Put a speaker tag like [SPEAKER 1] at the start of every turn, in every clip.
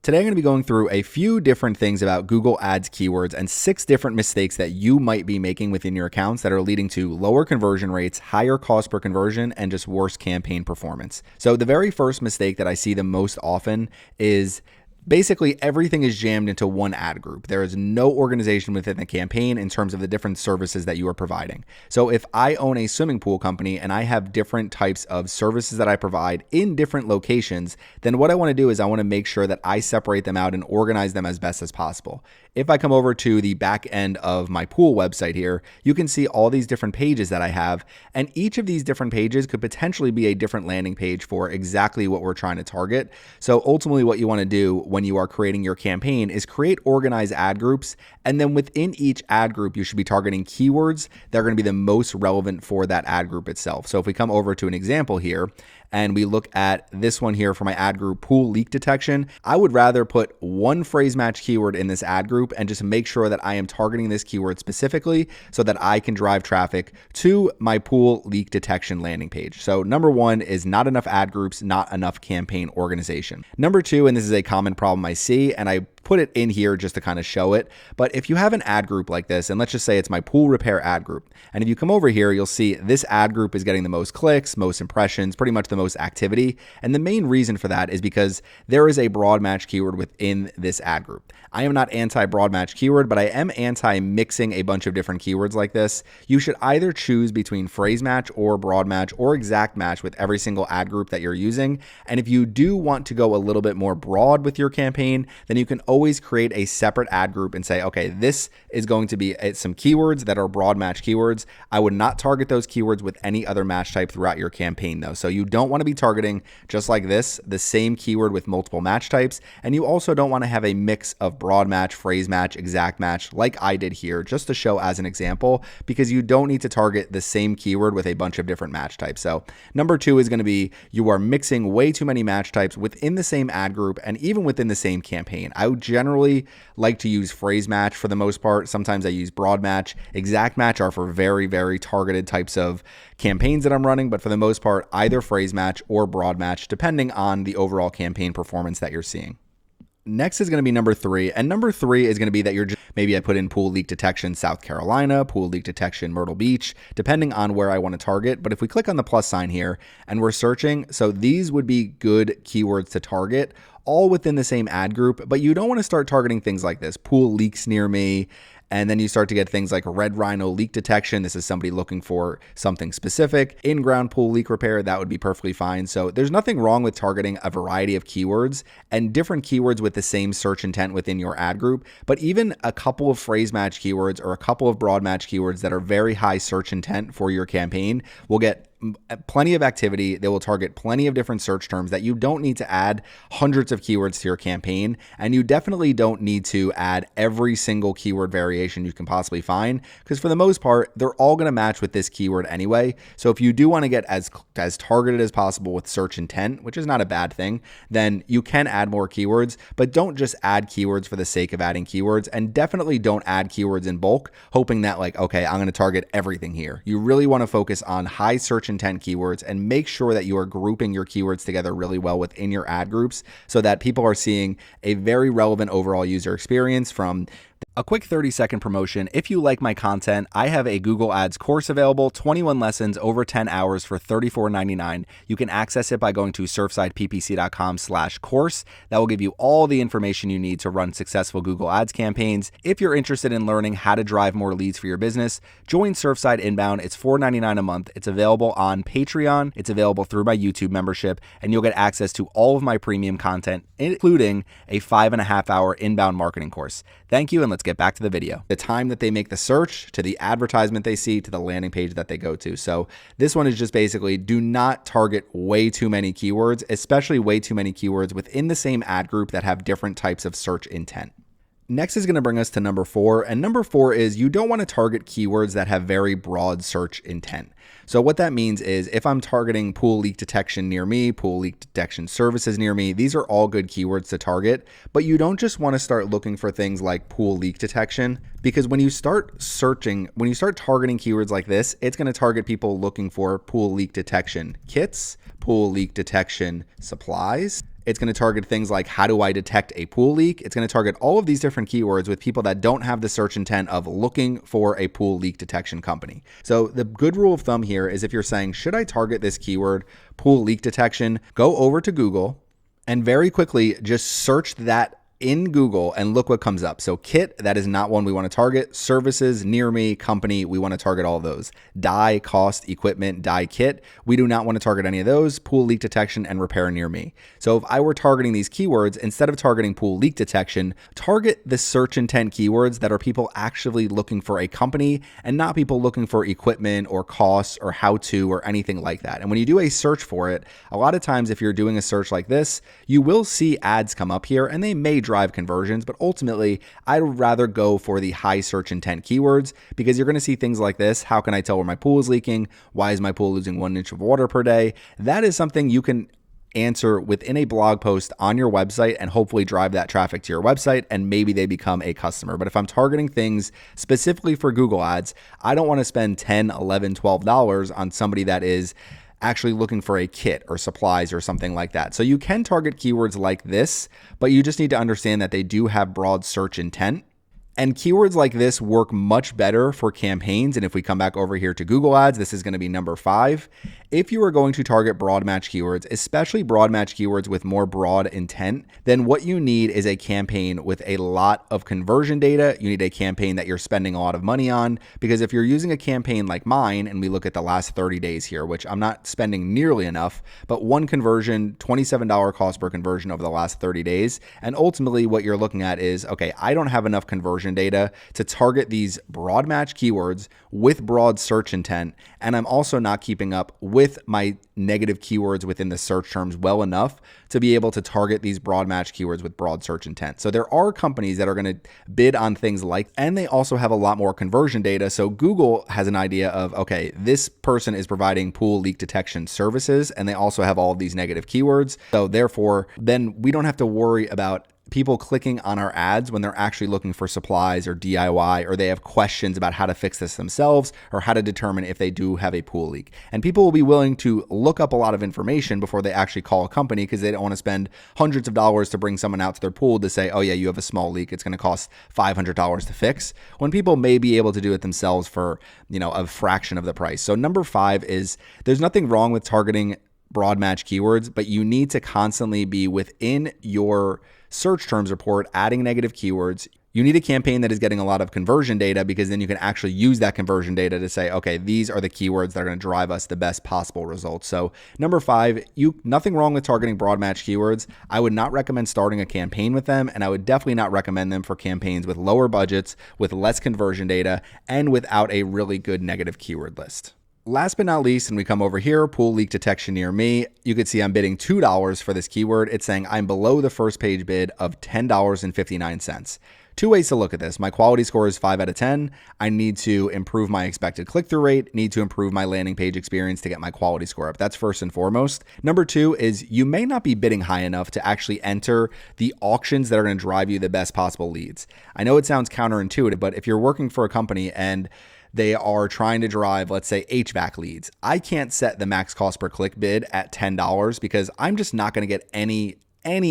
[SPEAKER 1] Today, I'm going to be going through a few different things about Google Ads keywords and 6 different mistakes that you might be making within your accounts that are leading to lower conversion rates, higher cost per conversion, and just worse campaign performance. So the very first mistake that I see the most often is basically everything is jammed into one ad group. There is no organization within the campaign in terms of the different services that you are providing. So if I own a swimming pool company and I have different types of services that I provide in different locations, then what I want to do is I want to make sure that I separate them out and organize them as best as possible. If I come over to the back end of my pool website here, you can see all these different pages that I have, and each of these different pages could potentially be a different landing page for exactly what we're trying to target. So ultimately what you want to do when you are creating your campaign is create organized ad groups, and then within each ad group, you should be targeting keywords that are going to be the most relevant for that ad group itself. So if we come over to an example here, and we look at this one here for my ad group, pool leak detection, I would rather put one phrase match keyword in this ad group and just make sure that I am targeting this keyword specifically so that I can drive traffic to my pool leak detection landing page. So number one is not enough ad groups, not enough campaign organization. Number two, and this is a common problem I see, and I put it in here just to kind of show it. But if you have an ad group like this, and let's just say it's my pool repair ad group, and if you come over here, you'll see this ad group is getting the most clicks, most impressions, pretty much the most activity. And the main reason for that is because there is a broad match keyword within this ad group. I am not anti broad match keyword, but I am anti mixing a bunch of different keywords like this. You should either choose between phrase match or broad match or exact match with every single ad group that you're using. And if you do want to go a little bit more broad with your campaign, then you can always create a separate ad group and say, okay, this is going to be some keywords that are broad match keywords. I would not target those keywords with any other match type throughout your campaign though. So you don't want to be targeting just like this, the same keyword with multiple match types. And you also don't want to have a mix of broad match, phrase match, exact match like I did here, just to show as an example, because you don't need to target the same keyword with a bunch of different match types. So number two is going to be you are mixing way too many match types within the same ad group and even within the same campaign. I would generally like to use phrase match for the most part. Sometimes I use broad match. Exact match are for very, very targeted types of campaigns that I'm running, but for the most part, either phrase match or broad match, depending on the overall campaign performance that you're seeing. Next is going to be number three. And number three is going to be that maybe I put in pool leak detection, South Carolina, pool leak detection, Myrtle Beach, depending on where I want to target. But if we click on the plus sign here and we're searching, so these would be good keywords to target all within the same ad group, but you don't want to start targeting things like this, pool leaks near me. And then you start to get things like red rhino leak detection. This is somebody looking for something specific. In-ground pool leak repair, that would be perfectly fine. So there's nothing wrong with targeting a variety of keywords and different keywords with the same search intent within your ad group. But even a couple of phrase match keywords or a couple of broad match keywords that are very high search intent for your campaign will get plenty of activity. They will target plenty of different search terms that you don't need to add hundreds of keywords to your campaign. And you definitely don't need to add every single keyword variation you can possibly find, because for the most part, they're all going to match with this keyword anyway. So if you do want to get as targeted as possible with search intent, which is not a bad thing, then you can add more keywords, but don't just add keywords for the sake of adding keywords, and definitely don't add keywords in bulk, hoping that like, okay, I'm going to target everything here. You really want to focus on high search intent keywords and make sure that you are grouping your keywords together really well within your ad groups so that people are seeing a very relevant overall user experience. From a quick 30-second promotion. If you like my content, I have a Google Ads course available, 21 lessons over 10 hours for $34.99. You can access it by going to surfsideppc.com/course. That will give you all the information you need to run successful Google Ads campaigns. If you're interested in learning how to drive more leads for your business, join Surfside Inbound. It's $4.99 a month. It's available on Patreon. It's available through my YouTube membership, and you'll get access to all of my premium content, including a 5.5-hour inbound marketing course. Thank you, and let's get back to the video. The time that they make the search, to the advertisement they see, to the landing page that they go to. So this one is just basically do not target way too many keywords, especially way too many keywords within the same ad group that have different types of search intent. Next is going to bring us to number 4. And number 4 is you don't want to target keywords that have very broad search intent. So what that means is if I'm targeting pool leak detection near me, pool leak detection services near me, these are all good keywords to target, but you don't just want to start looking for things like pool leak detection, because when you start searching, when you start targeting keywords like this, it's going to target people looking for pool leak detection kits, pool leak detection supplies, It's going to target things like how do I detect a pool leak? It's going to target all of these different keywords with people that don't have the search intent of looking for a pool leak detection company. So the good rule of thumb here is if you're saying, should I target this keyword, pool leak detection, go over to Google and very quickly just search that in Google and look what comes up. So kit, that is not one we want to target. Services, near me, company, we want to target all of those. Dye, cost, equipment, dye kit, we do not want to target any of those. Pool leak detection and repair near me. So if I were targeting these keywords, instead of targeting pool leak detection, target the search intent keywords that are people actually looking for a company and not people looking for equipment or costs or how to or anything like that. And when you do a search for it, a lot of times if you're doing a search like this, you will see ads come up here and they may drive conversions, but ultimately I'd rather go for the high search intent keywords because you're going to see things like this. How can I tell where my pool is leaking? Why is my pool losing 1 inch of water per day? That is something you can answer within a blog post on your website and hopefully drive that traffic to your website and maybe they become a customer. But if I'm targeting things specifically for Google ads, I don't want to spend $10, $11, $12 on somebody that is actually looking for a kit or supplies or something like that. So you can target keywords like this, but you just need to understand that they do have broad search intent. And keywords like this work much better for campaigns. And if we come back over here to Google Ads, this is going to be number 5. If you are going to target broad match keywords, especially broad match keywords with more broad intent, then what you need is a campaign with a lot of conversion data. You need a campaign that you're spending a lot of money on, because if you're using a campaign like mine, and we look at the last 30 days here, which I'm not spending nearly enough, but one conversion, $27 cost per conversion over the last 30 days. And ultimately what you're looking at is, okay, I don't have enough conversion data to target these broad match keywords with broad search intent. And I'm also not keeping up with my negative keywords within the search terms well enough to be able to target these broad match keywords with broad search intent. So there are companies that are going to bid on things like, and they also have a lot more conversion data. So Google has an idea of, okay, this person is providing pool leak detection services, and they also have all of these negative keywords. So therefore, then we don't have to worry about people clicking on our ads when they're actually looking for supplies or DIY, or they have questions about how to fix this themselves or how to determine if they do have a pool leak. And people will be willing to look up a lot of information before they actually call a company because they don't want to spend hundreds of dollars to bring someone out to their pool to say, oh yeah, you have a small leak. It's going to cost $500 to fix, when people may be able to do it themselves for, a fraction of the price. So number 5 is there's nothing wrong with targeting broad match keywords, but you need to constantly be within your search terms report, adding negative keywords. You need a campaign that is getting a lot of conversion data, because then you can actually use that conversion data to say, okay, these are the keywords that are going to drive us the best possible results. So number 5, nothing wrong with targeting broad match keywords. I would not recommend starting a campaign with them, and I would definitely not recommend them for campaigns with lower budgets, with less conversion data, and without a really good negative keyword list. Last but not least, and we come over here, pool leak detection near me, you can see I'm bidding $2 for this keyword. It's saying I'm below the first page bid of $10.59. 2 ways to look at this. My quality score is 5 out of 10. I need to improve my expected click-through rate, need to improve my landing page experience to get my quality score up. That's first and foremost. Number 2 is you may not be bidding high enough to actually enter the auctions that are going to drive you the best possible leads. I know it sounds counterintuitive, but if you're working for a company and they are trying to drive, let's say, HVAC leads, I can't set the max cost per click bid at $10 because I'm just not going to get any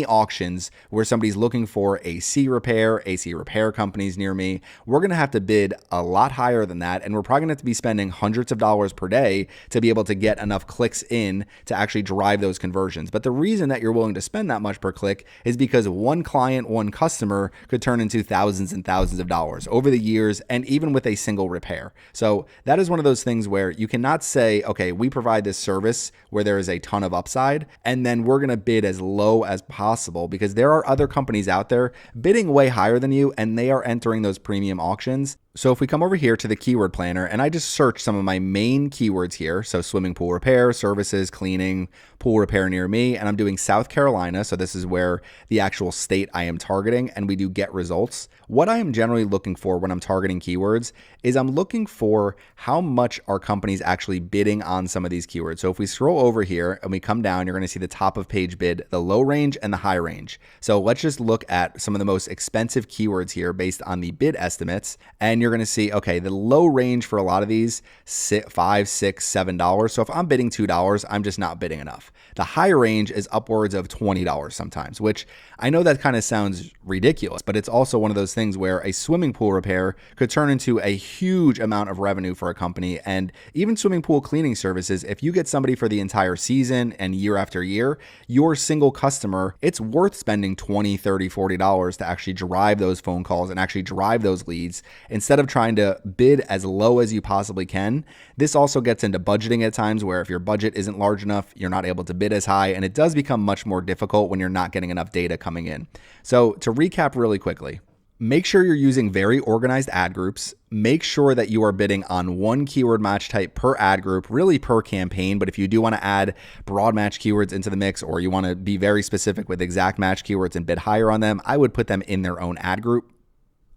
[SPEAKER 1] auctions where somebody's looking for AC repair companies near me. We're going to have to bid a lot higher than that. And we're probably going to have to be spending hundreds of dollars per day to be able to get enough clicks in to actually drive those conversions. But the reason that you're willing to spend that much per click is because one client, one customer could turn into thousands and thousands of dollars over the years, and even with a single repair. So that is one of those things where you cannot say, okay, we provide this service where there is a ton of upside, and then we're going to bid as low as possible, because there are other companies out there bidding way higher than you, and they are entering those premium auctions. So if we come over here to the keyword planner and I just search some of my main keywords here, so swimming pool repair, services, cleaning, pool repair near me, and I'm doing South Carolina, so this is where the actual state I am targeting, and we do get results. What I am generally looking for when I'm targeting keywords is I'm looking for how much are companies actually bidding on some of these keywords. So if we scroll over here and we come down, you're going to see the top of page bid, the low range and the high range. So let's just look at some of the most expensive keywords here based on the bid estimates, and and you're going to see, okay, the low range for a lot of these, $5, $6, $7. So if I'm bidding $2, I'm just not bidding enough. The higher range is upwards of $20 sometimes, which I know that kind of sounds ridiculous, but it's also one of those things where a swimming pool repair could turn into a huge amount of revenue for a company. And even swimming pool cleaning services, if you get somebody for the entire season and year after year, your single customer, it's worth spending $20, $30, $40 to actually drive those phone calls and actually drive those leads instead of trying to bid as low as you possibly can. This also gets into budgeting at times where if your budget isn't large enough, you're not able to bid as high, and it does become much more difficult when you're not getting enough data coming in. So to recap really quickly, make sure you're using very organized ad groups. Make sure that you are bidding on one keyword match type per ad group, really per campaign. But if you do want to add broad match keywords into the mix, or you want to be very specific with exact match keywords and bid higher on them, I would put them in their own ad group.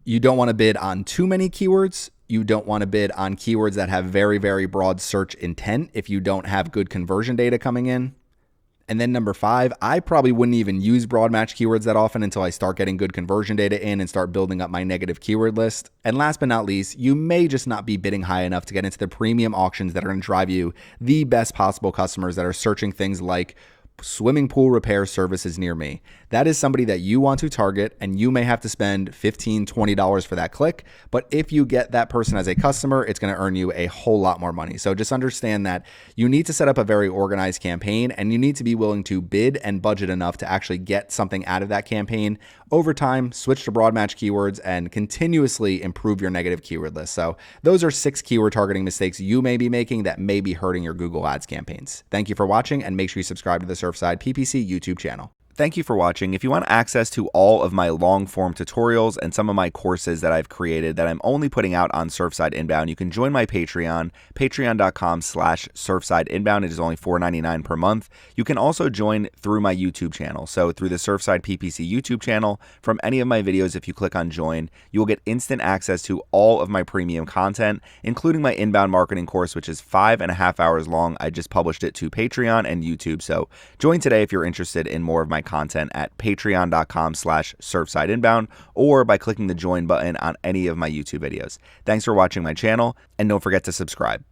[SPEAKER 1] You don't want to bid on too many keywords. You don't want to bid on keywords that have very, very broad search intent if you don't have good conversion data coming in. And then number 5, I probably wouldn't even use broad match keywords that often until I start getting good conversion data in and start building up my negative keyword list. And last but not least, you may just not be bidding high enough to get into the premium auctions that are going to drive you the best possible customers that are searching things like swimming pool repair services near me. That is somebody that you want to target, and you may have to spend $15, $20 for that click. But if you get that person as a customer, it's going to earn you a whole lot more money. So just understand that you need to set up a very organized campaign, and you need to be willing to bid and budget enough to actually get something out of that campaign. Over time, switch to broad match keywords and continuously improve your negative keyword list. So those are 6 keyword targeting mistakes you may be making that may be hurting your Google Ads campaigns. Thank you for watching, and make sure you subscribe to the Surfside PPC YouTube channel. Thank you for watching. If you want access to all of my long form tutorials and some of my courses that I've created that I'm only putting out on Surfside Inbound, you can join my Patreon, patreon.com/Surfside Inbound. It is only $4.99 per month. You can also join through my YouTube channel. So through the Surfside PPC YouTube channel, from any of my videos, if you click on join, you will get instant access to all of my premium content, including my inbound marketing course, which is 5.5 hours long. I just published it to Patreon and YouTube. So join today if you're interested in more of my content at patreon.com/Surfside Inbound, or by clicking the join button on any of my YouTube videos. Thanks for watching my channel, and don't forget to subscribe.